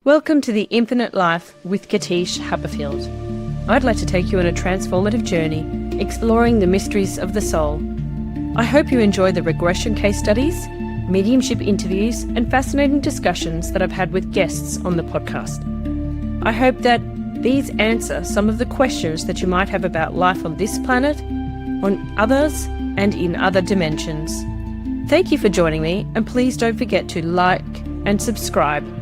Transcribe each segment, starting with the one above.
Welcome to the Infinite Life with Katish Haberfield. I'd like to take you on a transformative journey, exploring the mysteries of the soul. I hope you enjoy the regression case studies, mediumship interviews, and fascinating discussions that I've had with guests on the podcast. I hope that these answer some of the questions that you might have about life on this planet, on others, and in other dimensions. Thank you for joining me, and please don't forget to like and subscribe.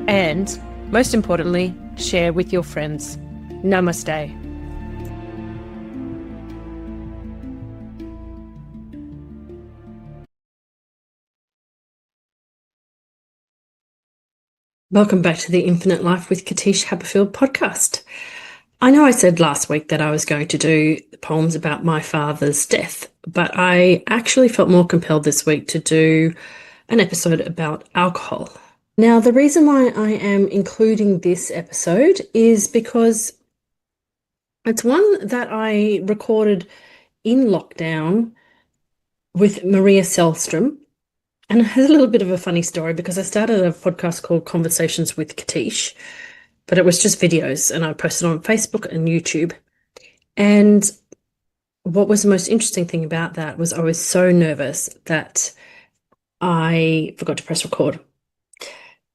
And, most importantly, share with your friends. Namaste. Welcome back to the Infinite Life with Katish Haberfield podcast. I know I said last week that I was going to do poems about my father's death, but I actually felt more compelled this week to do an episode about alcohol. Now, the reason why I am including this episode is because it's one that I recorded in lockdown with Maria Selstrom. And it has a little bit of a funny story because I started a podcast called Conversations with Katish, but it was just videos and I posted on Facebook and YouTube. And what was the most interesting thing about that was I was so nervous that I forgot to press record.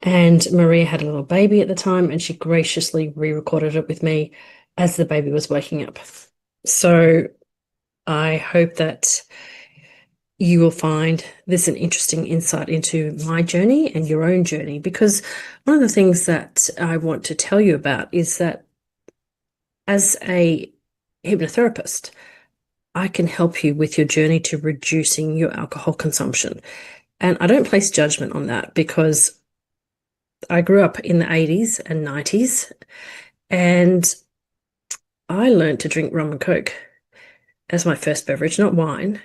And Maria had a little baby at the time, and she graciously re-recorded it with me as the baby was waking up. So I hope that you will find this an interesting insight into my journey and your own journey, because one of the things that I want to tell you about is that as a hypnotherapist, I can help you with your journey to reducing your alcohol consumption. And I don't place judgment on that because I grew up in the 80s and 90s, and I learned to drink rum and coke as my first beverage, not wine.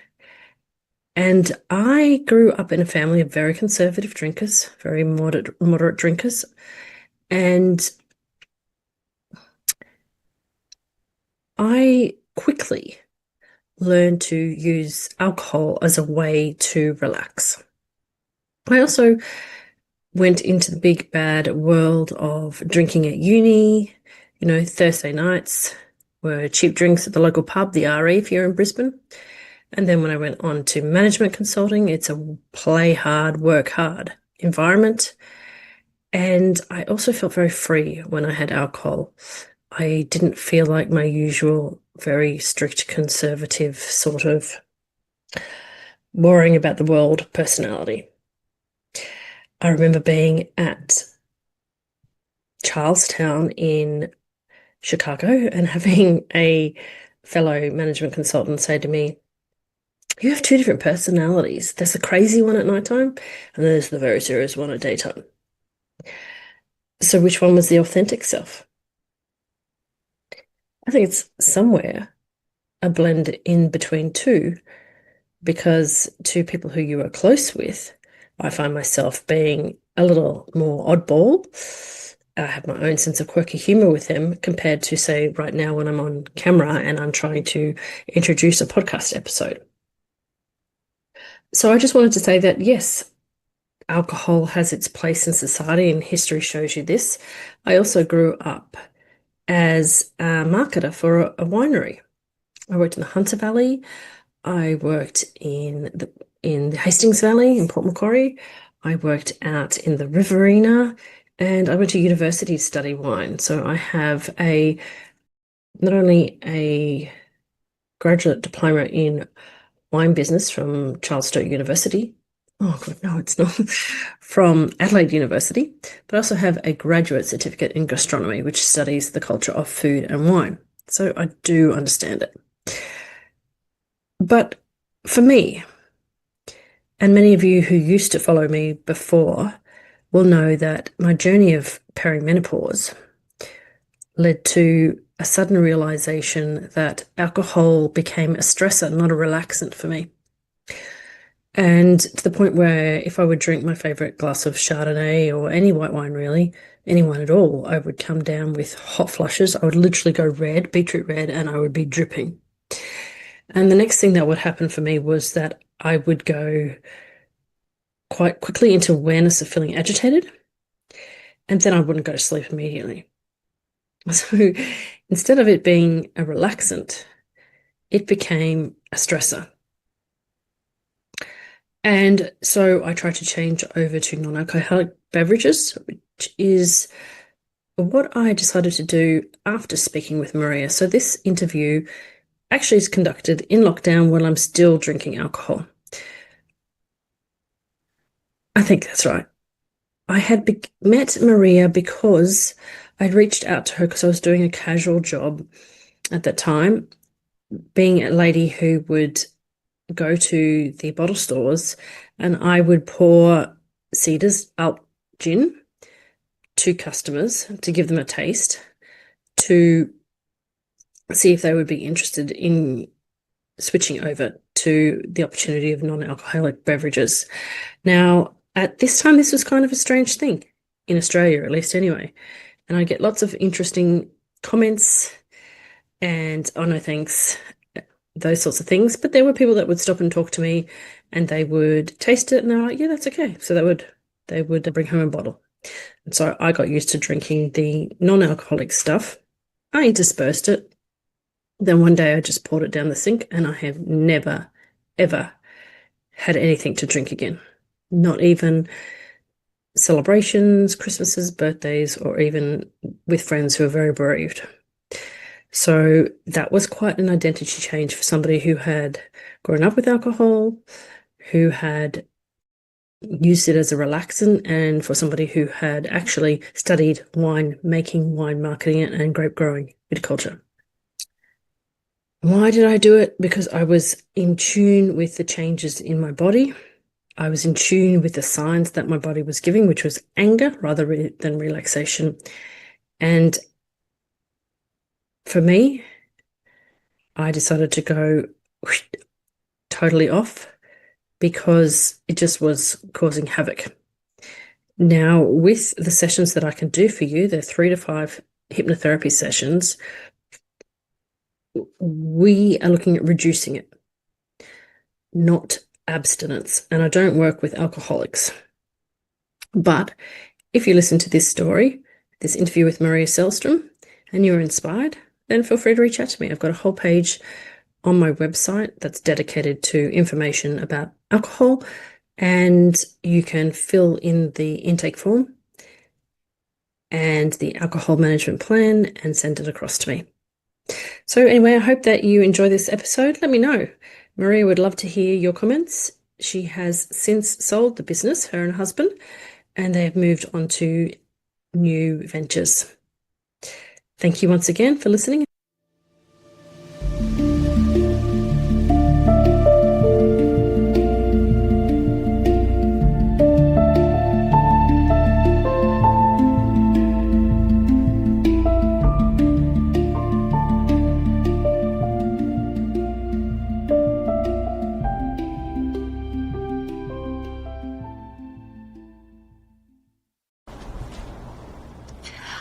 And I grew up in a family of very conservative drinkers, very moderate drinkers. And I quickly learned to use alcohol as a way to relax. I also went into the big bad world of drinking at uni. Thursday nights were cheap drinks at the local pub, the RE if you're in Brisbane. And then when I went on to management consulting, it's a play hard, work hard environment. And I also felt very free when I had alcohol. I didn't feel like my usual very strict conservative sort of worrying about the world personality. I remember being at Charlestown in Chicago and having a fellow management consultant say to me, "You have two different personalities. There's the crazy one at nighttime, and there's the very serious one at daytime. So which one was the authentic self?" I think it's somewhere a blend in between two, because to people who you are close with, I find myself being a little more oddball. I have my own sense of quirky humor with them compared to, say, right now when I'm on camera and I'm trying to introduce a podcast episode. So I just wanted to say that, yes, alcohol has its place in society and history shows you this. I also grew up as a marketer for a winery. I worked in the Hunter Valley. I worked in the Hastings Valley in Port Macquarie. I worked out in the Riverina, and I went to university to study wine. So I have not only a graduate diploma in wine business from Charles Sturt University. Oh, God, no, it's not. From Adelaide University, but I also have a graduate certificate in gastronomy, which studies the culture of food and wine. So I do understand it. But for me, and many of you who used to follow me before will know that my journey of perimenopause led to a sudden realization that alcohol became a stressor, not a relaxant for me. And to the point where if I would drink my favorite glass of Chardonnay or any white wine, really, any wine at all, I would come down with hot flushes. I would literally go red, beetroot red, and I would be dripping. And the next thing that would happen for me was that I would go quite quickly into awareness of feeling agitated. and then I wouldn't go to sleep immediately. So instead of it being a relaxant, it became a stressor. And so I tried to change over to non-alcoholic beverages, which is what I decided to do after speaking with Maria. So this interview actually is conducted in lockdown while I'm still drinking alcohol. I think that's right. I had met Maria because I'd reached out to her because I was doing a casual job at that time, being a lady who would go to the bottle stores and I would pour Cedar's Alt Gin to customers to give them a taste to see if they would be interested in switching over to the opportunity of non-alcoholic beverages. Now, at this time, this was kind of a strange thing in Australia, at least anyway. And I get lots of interesting comments and, oh no, thanks, those sorts of things. But there were people that would stop and talk to me and they would taste it and they were like, yeah, that's okay. So they would bring home a bottle. And so I got used to drinking the non-alcoholic stuff. I interspersed it. Then one day I just poured it down the sink and I have never, ever had anything to drink again. Not even celebrations, Christmases, birthdays, or even with friends who are very bereaved. So that was quite an identity change for somebody who had grown up with alcohol, who had used it as a relaxant, and for somebody who had actually studied wine making, wine marketing, and grape growing viticulture. Why did I do it? Because I was in tune with the changes in my body. I was in tune with the signs that my body was giving, which was anger rather than relaxation. And for me, I decided to go totally off because it just was causing havoc. Now, with the sessions that I can do for you, they're 3 to 5 hypnotherapy sessions. We are looking at reducing it, not abstinence. And I don't work with alcoholics. But if you listen to this story, this interview with Maria Selstrom, and you're inspired, then feel free to reach out to me. I've got a whole page on my website that's dedicated to information about alcohol, and you can fill in the intake form and the alcohol management plan and send it across to me. So anyway, I hope that you enjoy this episode. Let me know. Maria would love to hear your comments. She has since sold the business, her and husband, and they have moved on to new ventures. Thank you once again for listening.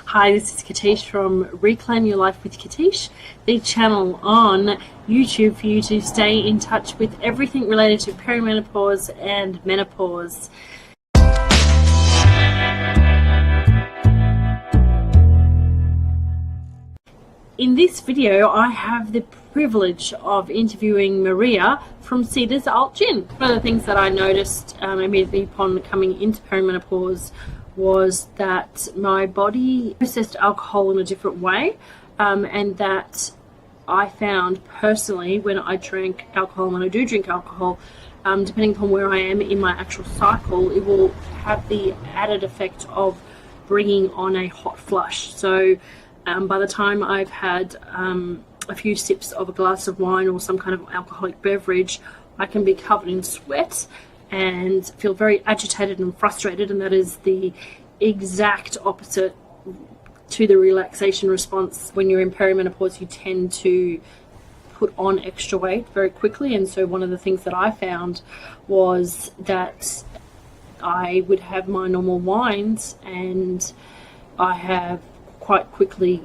Hi, this is Katish from Reclaim Your Life with Katish, the channel on YouTube for you to stay in touch with everything related to perimenopause and menopause. In this video, I have the privilege of interviewing Maria from Cedar's Alt Gin. One of the things that I noticed immediately upon coming into perimenopause was that my body processed alcohol in a different way, and that I found personally when I drank alcohol, when I do drink alcohol, depending upon where I am in my actual cycle, it will have the added effect of bringing on a hot flush. So by the time I've had a few sips of a glass of wine or some kind of alcoholic beverage, I can be covered in sweat and feel very agitated and frustrated, and that is the exact opposite to the relaxation response. When you're in perimenopause, you tend to put on extra weight very quickly, and so one of the things that I found was that I would have my normal wines and I have quite quickly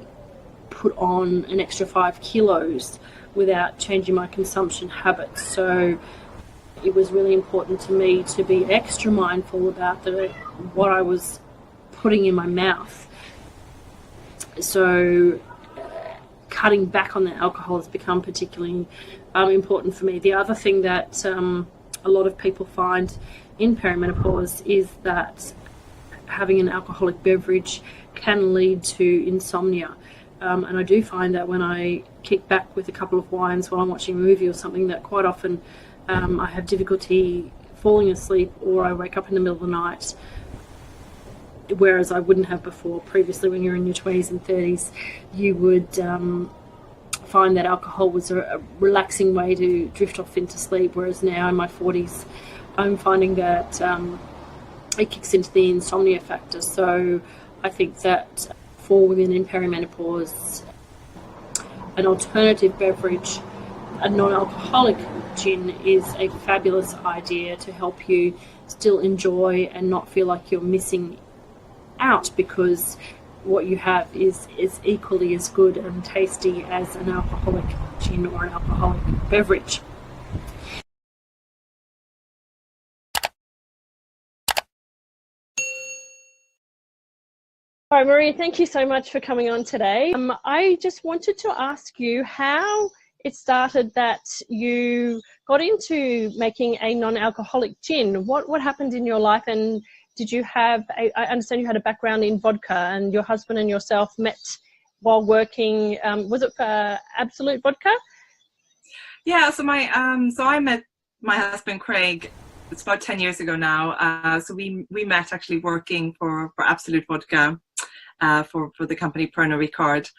put on an extra 5 kilos without changing my consumption habits. So it was really important to me to be extra mindful about what I was putting in my mouth. So cutting back on the alcohol has become particularly important for me. The other thing that a lot of people find in perimenopause is that having an alcoholic beverage can lead to insomnia. And I do find that when I kick back with a couple of wines while I'm watching a movie or something, that quite often I have difficulty falling asleep, or I wake up in the middle of the night, whereas I wouldn't have before. Previously, when you're in your 20s and 30s, you would find that alcohol was a relaxing way to drift off into sleep, whereas now in my 40s, I'm finding that it kicks into the insomnia factor. So I think that for women in perimenopause, an alternative beverage, a non-alcoholic gin, is a fabulous idea to help you still enjoy and not feel like you're missing out, because what you have is equally as good and tasty as an alcoholic gin or an alcoholic beverage. All right, Maria, thank you so much for coming on today. I just wanted to ask you how it started that you got into making a non-alcoholic gin. What happened in your life, and did you have I understand you had a background in vodka, and your husband and yourself met while working, was it for Absolute Vodka? Yeah, so I met my husband Craig, it's about 10 years ago now. So we met actually working for Absolute Vodka, for the company Pernod Ricard.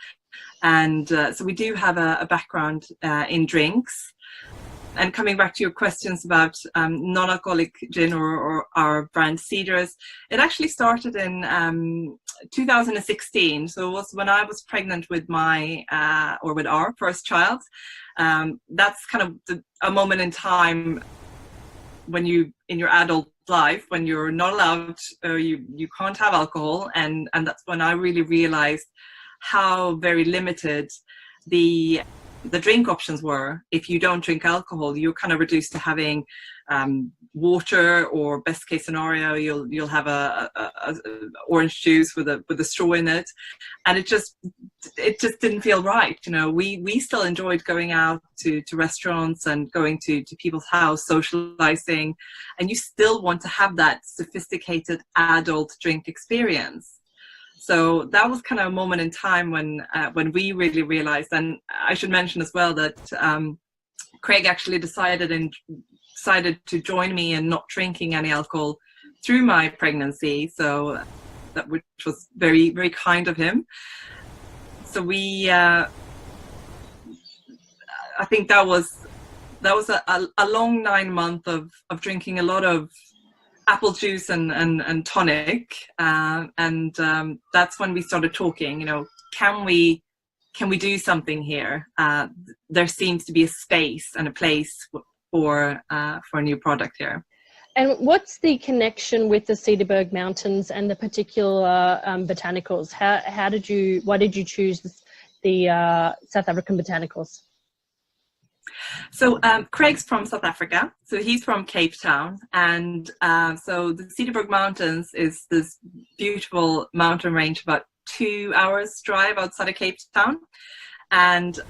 And so we do have a background in drinks. And coming back to your questions about non-alcoholic gin or our brand Cedars, it actually started in 2016. So it was when I was pregnant with with our first child. That's kind of a moment in time when you, in your adult life, when you're not allowed, you can't have alcohol, and that's when I really realized how very limited the drink options were. If you don't drink alcohol, you're kind of reduced to having water, or best case scenario, you'll have a orange juice with a straw in it, and it just didn't feel right. You know, we still enjoyed going out to restaurants and going to people's house, socializing, and you still want to have that sophisticated adult drink experience. So that was kind of a moment in time when we really realized. And I should mention as well that Craig actually decided to join me in not drinking any alcohol through my pregnancy. So which was very, very kind of him. So I think that was a long 9 months of drinking a lot of apple juice and tonic, and that's when we started talking. You know, can we do something here? There seems to be a space and a place for a new product here. And what's the connection with the Cederberg Mountains and the particular botanicals? Why did you choose the South African botanicals? So Craig's from South Africa, so he's from Cape Town, and so the Cederberg Mountains is this beautiful mountain range about 2 hours drive outside of Cape Town, and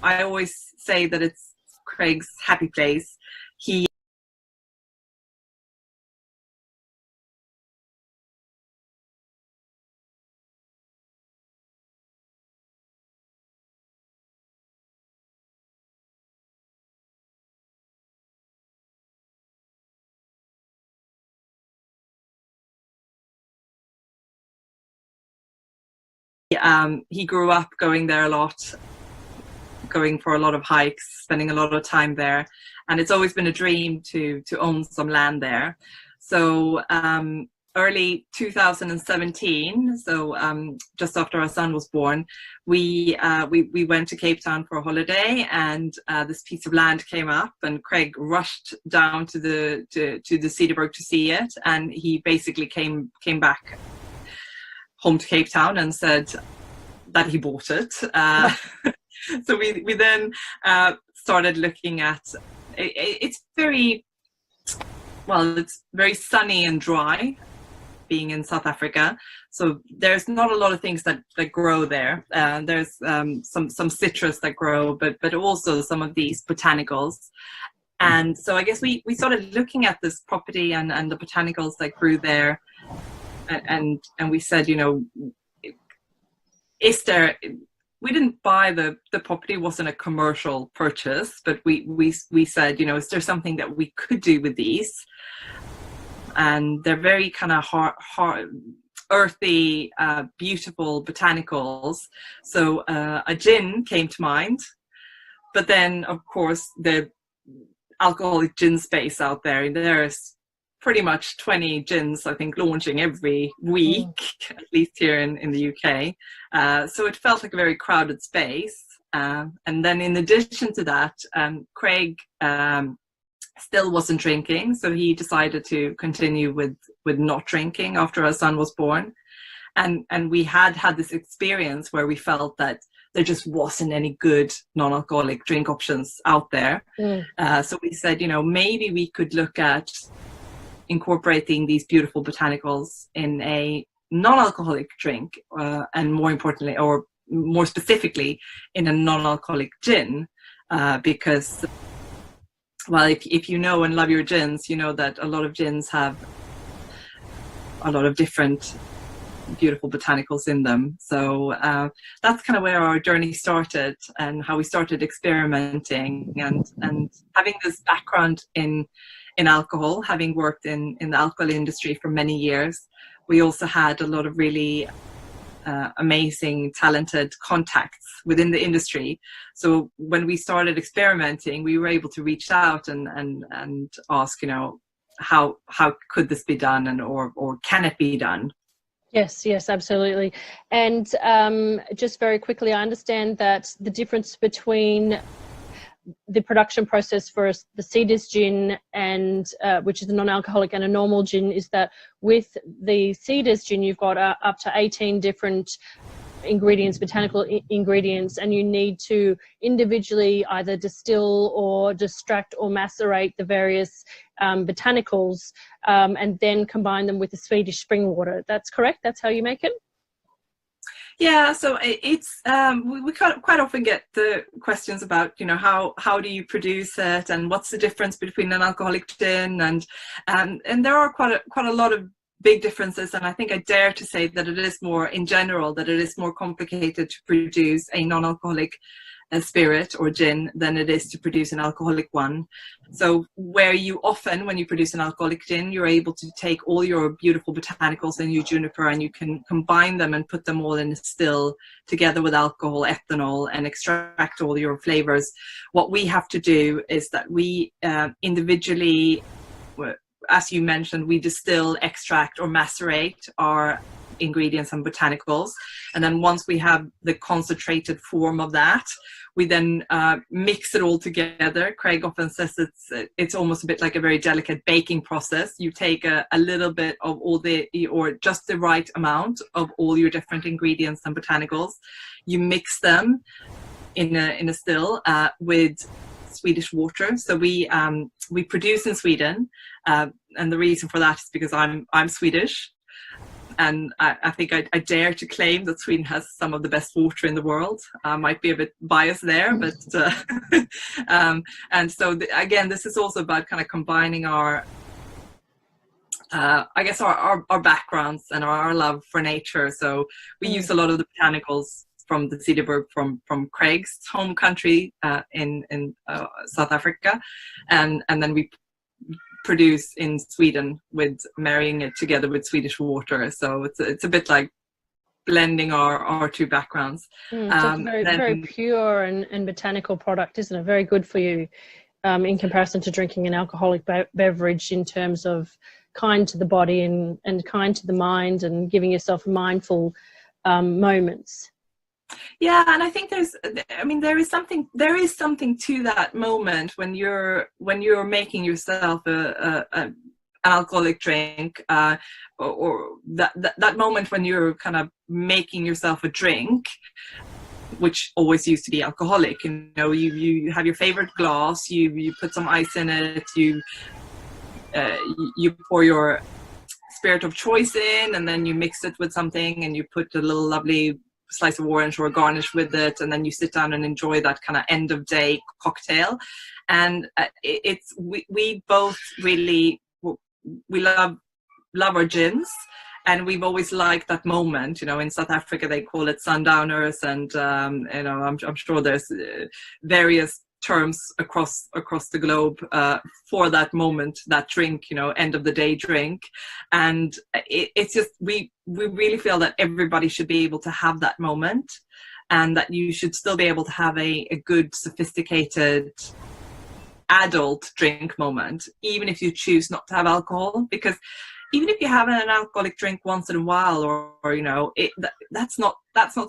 I always say that it's Craig's happy place. He grew up going there a lot, going for a lot of hikes, spending a lot of time there, and it's always been a dream to own some land there. So early 2017, so just after our son was born, we went to Cape Town for a holiday, and this piece of land came up, and Craig rushed down to the Cederberg to see it, and he basically came back home to Cape Town and said that he bought it. So we then started looking at it's very sunny and dry being in South Africa. So there's not a lot of things that grow there. There's some citrus that grow, but also some of these botanicals. And so I guess we started looking at this property and the botanicals that grew there, and we said, is there, we didn't buy the property, it wasn't a commercial purchase, but we said, is there something that we could do with these? And they're very kind of hard, earthy, beautiful botanicals. So a gin came to mind, but then of course the alcoholic gin space out there, and there's pretty much 20 gins, I think, launching every week, at least here in the UK. So it felt like a very crowded space. And then in addition to that, Craig still wasn't drinking, so he decided to continue with not drinking after our son was born. And we had this experience where we felt that there just wasn't any good non-alcoholic drink options out there. So we said, maybe we could look at incorporating these beautiful botanicals in a non-alcoholic drink, and more importantly, or more specifically, in a non-alcoholic gin, because, well, if you know and love your gins, you know that a lot of gins have a lot of different beautiful botanicals in them. So that's kind of where our journey started, and how we started experimenting, and having this background in alcohol, having worked in the alcohol industry for many years. We also had a lot of really amazing, talented contacts within the industry. So when we started experimenting, we were able to reach out and ask, how could this be done, and or can it be done? Yes, absolutely. And just very quickly, I understand that the difference between the production process for the Cedars gin, and which is a non-alcoholic, and a normal gin, is that with the Cedars gin, you've got up to 18 different ingredients, botanical ingredients, and you need to individually either distill or distract or macerate the various botanicals, and then combine them with the Swedish spring water. That's correct? That's how you make it? Yeah, so it's we quite often get the questions about, how do you produce it, and what's the difference between an alcoholic gin, and there are quite a lot of big differences, and I think I dare to say that it is more, in general, that it is more complicated to produce a non-alcoholic spirit or gin than it is to produce an alcoholic one. So where you often, when you produce an alcoholic gin, you're able to take all your beautiful botanicals and your juniper, and you can combine them and put them all in a still together with alcohol, ethanol, and extract all your flavors. What we have to do is that we individually, as you mentioned, we distill, extract, or macerate our ingredients and botanicals, and then once we have the concentrated form of that, we then mix it all together. Craig often says it's almost a bit like a very delicate baking process. You take a little bit of all or just the right amount of all your different ingredients and botanicals. You mix them in a still with Swedish water. So we produce in Sweden, and the reason for that is because I'm Swedish. And I think I dare to claim that Sweden has some of the best water in the world. I might be a bit biased there, but and so again, this is also about kind of combining our, I guess our backgrounds and our love for nature. So we use a lot of the botanicals from the Cederberg, from Craig's home country in South Africa, and then we produce in Sweden with marrying it together with Swedish water. So it's a bit like blending our two backgrounds. So it's a very pure and botanical product, isn't it? Very good for you in comparison to drinking an alcoholic beverage, in terms of kind to the body and kind to the mind, and giving yourself mindful moments. Yeah, and I think there is something to that moment when you're making yourself an alcoholic drink, or that moment when you're kind of making yourself a drink, which always used to be alcoholic. You have your favorite glass, you put some ice in it, you pour your spirit of choice in, and then you mix it with something and you put a little lovely slice of orange or a garnish with it, and then you sit down and enjoy that kind of end of day cocktail. And we both really, we love our gins, and we've always liked that moment. In South Africa they call it sundowners, and I'm sure there's various terms across the globe for that moment, that drink, end of the day drink. And it's just, we really feel that everybody should be able to have that moment, and that you should still be able to have a good, sophisticated adult drink moment, even if you choose not to have alcohol. Because even if you have an alcoholic drink once in a while, or that's not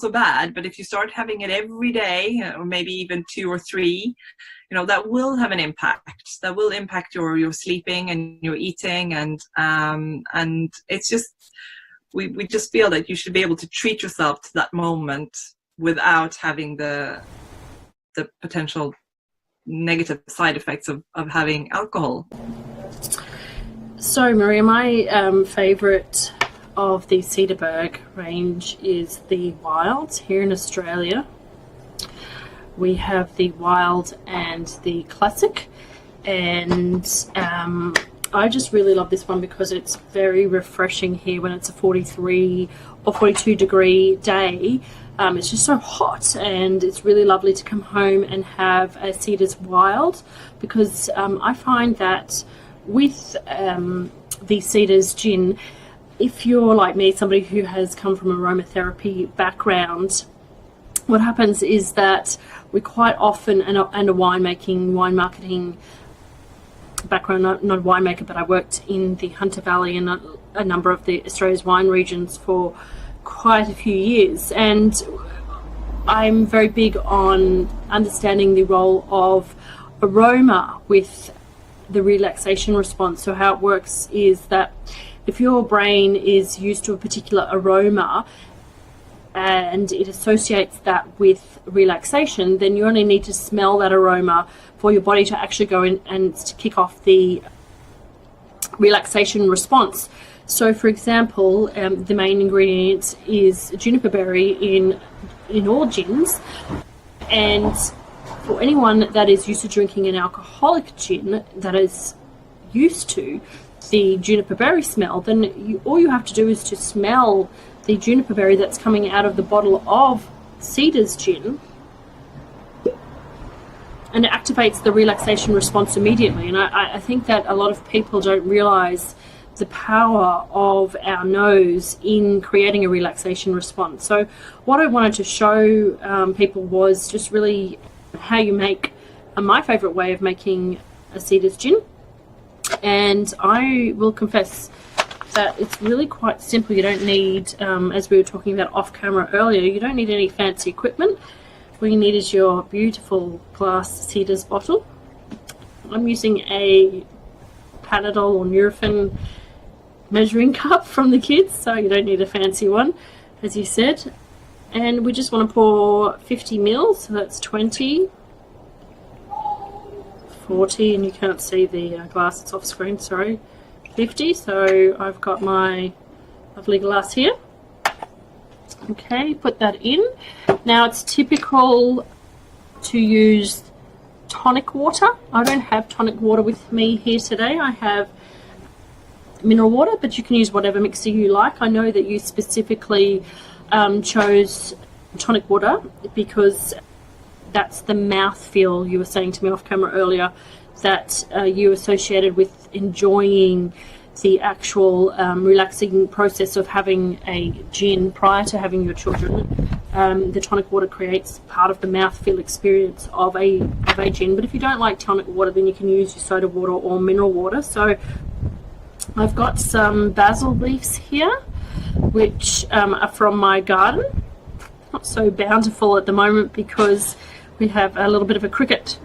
so bad. But if you start having it every day, or maybe even 2 or 3, that will have an impact. That will impact your sleeping and your eating, and it's just, we just feel that you should be able to treat yourself to that moment without having the potential negative side effects of having alcohol. So, Maria, my favourite of the Cederberg range is the Wilds here in Australia. We have the Wild and the Classic, and I just really love this one because it's very refreshing here when it's a 43 or 42 degree day. It's just so hot, and it's really lovely to come home and have a Ceder's Wild, because I find that with the Ceder's gin, if you're like me, somebody who has come from aromatherapy background, what happens is that we quite often, and a wine marketing background, not a winemaker, but I worked in the Hunter Valley and a number of the Australia's wine regions for quite a few years, and I'm very big on understanding the role of aroma with the relaxation response. So how it works is that if your brain is used to a particular aroma and it associates that with relaxation, then you only need to smell that aroma for your body to actually go in and to kick off the relaxation response. So, for example, the main ingredient is juniper berry in all gins, and for anyone that is used to drinking an alcoholic gin that is used to the juniper berry smell, then all you have to do is to smell the juniper berry that's coming out of the bottle of Ceder's gin, and it activates the relaxation response immediately. And I think that a lot of people don't realise the power of our nose in creating a relaxation response. So what I wanted to show people was just really how you make my favourite way of making a Ceder's gin. And I will confess that it's really quite simple. You don't need, as we were talking about off camera earlier, you don't need any fancy equipment. All you need is your beautiful glass Ceder's bottle. I'm using a Panadol or Nurofen measuring cup from the kids, so you don't need a fancy one, as you said. And we just want to pour 50 mils, so that's 20, 40, and you can't see the glass, it's off screen, sorry, 50. So I've got my lovely glass here. Okay, put that in. Now it's typical to use tonic water. I don't have tonic water with me here today. I have mineral water, but you can use whatever mixer you like. I know that you specifically chose tonic water because that's the mouthfeel you were saying to me off camera earlier, that you associated with enjoying the actual relaxing process of having a gin prior to having your children. The tonic water creates part of the mouthfeel experience of a gin. But if you don't like tonic water, then you can use your soda water or mineral water. So I've got some basil leaves here, which are from my garden. Not so bountiful at the moment because we have a little bit of a cricket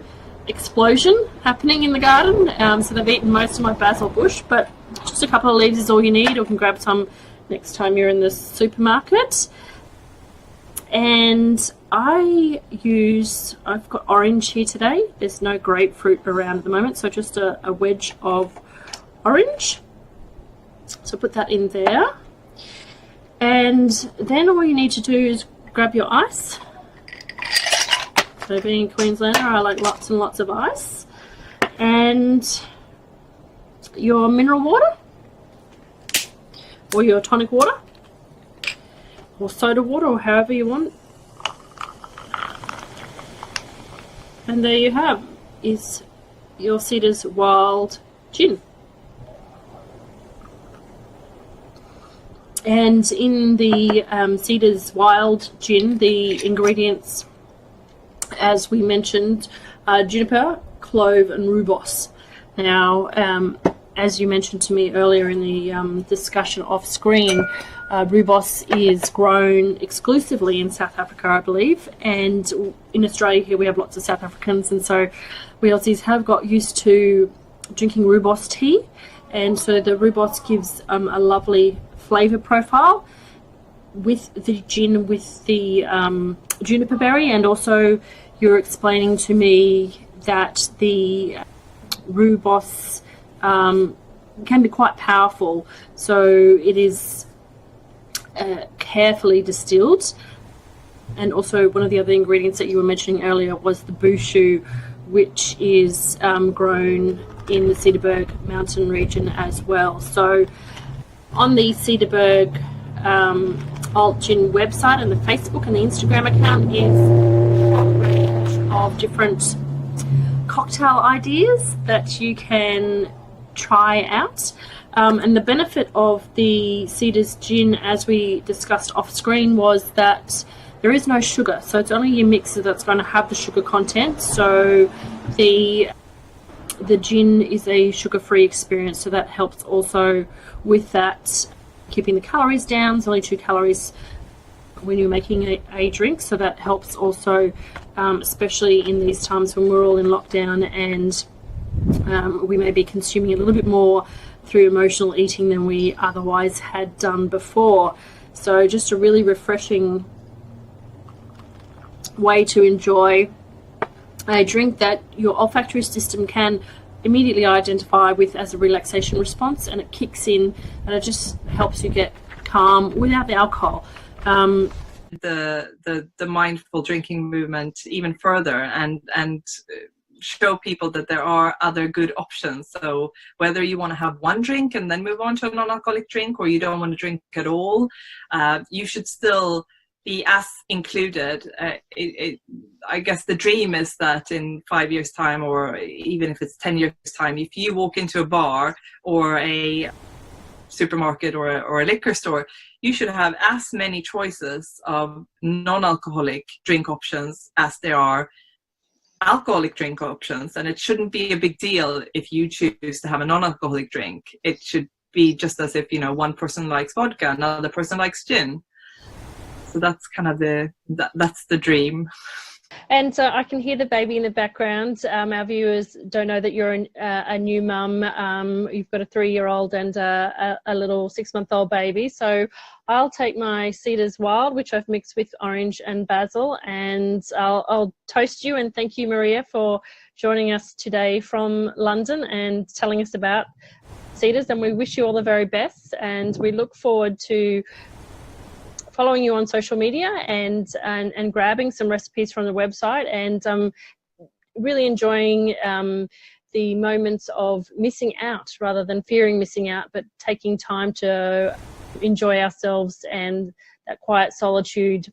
explosion happening in the garden, so they've eaten most of my basil bush, but just a couple of leaves is all you need, or you can grab some next time you're in the supermarket. And I've got orange here today. There's no grapefruit around at the moment, so just a wedge of orange. So put that in there. And then all you need to do is grab your ice. So being a Queenslander, I like lots and lots of ice. And your mineral water, or your tonic water, or soda water, or however you want. And there you have is your Cedars Wild Gin. And in the Cedars Wild Gin, the ingredients, as we mentioned, are juniper, clove, and rooibos. Now, as you mentioned to me earlier in the discussion off screen, rooibos is grown exclusively in South Africa, I believe, and in Australia here we have lots of South Africans, and so we Aussies have got used to drinking rooibos tea, and so the rooibos gives a lovely flavour profile with the gin, with the juniper berry, and also you're explaining to me that the rooibos can be quite powerful, so it is carefully distilled. And also one of the other ingredients that you were mentioning earlier was the bushu, which is grown in the Cederberg mountain region as well. So on the Cederberg Alt Gin website and the Facebook and the Instagram account is a range of different cocktail ideas that you can try out. And the benefit of the Cedars Gin, as we discussed off screen, was that there is no sugar. So it's only your mixer that's going to have the sugar content. So the gin is a sugar-free experience, so that helps also with that, keeping the calories down. There's only 2 calories when you're making a drink, so that helps also, especially in these times when we're all in lockdown and we may be consuming a little bit more through emotional eating than we otherwise had done before. So just a really refreshing way to enjoy a drink that your olfactory system can immediately identify with as a relaxation response, and it kicks in and it just helps you get calm without the alcohol. The mindful drinking movement even further and show people that there are other good options. So whether you want to have one drink and then move on to a non-alcoholic drink, or you don't want to drink at all, you should still be as included. I guess the dream is that in 5 years' time, or even if it's 10 years' time, if you walk into a bar or a supermarket or a liquor store, you should have as many choices of non-alcoholic drink options as there are alcoholic drink options. And it shouldn't be a big deal if you choose to have a non-alcoholic drink. It should be just as if, one person likes vodka, another person likes gin. So that's kind of that's the dream. And I can hear the baby in the background. Our viewers don't know that you're a new mum. You've got a 3-year-old and a little 6-month-old baby. So I'll take my Cedars Wild, which I've mixed with orange and basil, and I'll toast you. And thank you, Maria, for joining us today from London and telling us about Cedars. And we wish you all the very best. And we look forward to following you on social media and grabbing some recipes from the website, and really enjoying the moments of missing out rather than fearing missing out, but taking time to enjoy ourselves and that quiet solitude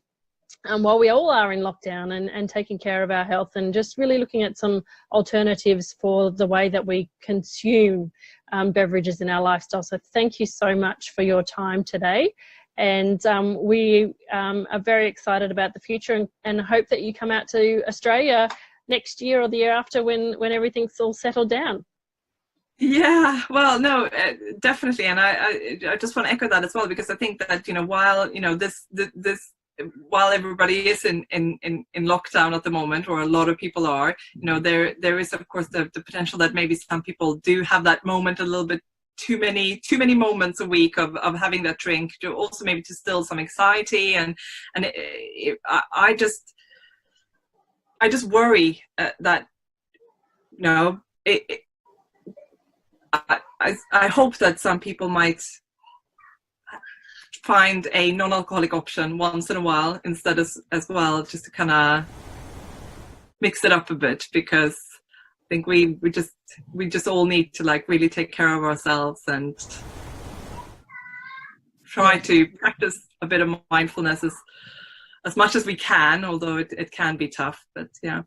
while we all are in lockdown, and taking care of our health, and just really looking at some alternatives for the way that we consume beverages in our lifestyle. So thank you so much for your time today. And we are very excited about the future, and hope that you come out to Australia next year or the year after when everything's all settled down. Yeah, well, no, definitely. And I just want to echo that as well, because I think that, while, while everybody is in lockdown at the moment, or a lot of people are, there is, of course, the potential that maybe some people do have that moment a little bit too many moments a week of having that drink, to also maybe to still some anxiety, and I just worry that I hope that some people might find a non-alcoholic option once in a while instead as well, just to kind of mix it up a bit, because I think we just all need to like really take care of ourselves and try to practice a bit of mindfulness as much as we can, although it can be tough. But yeah.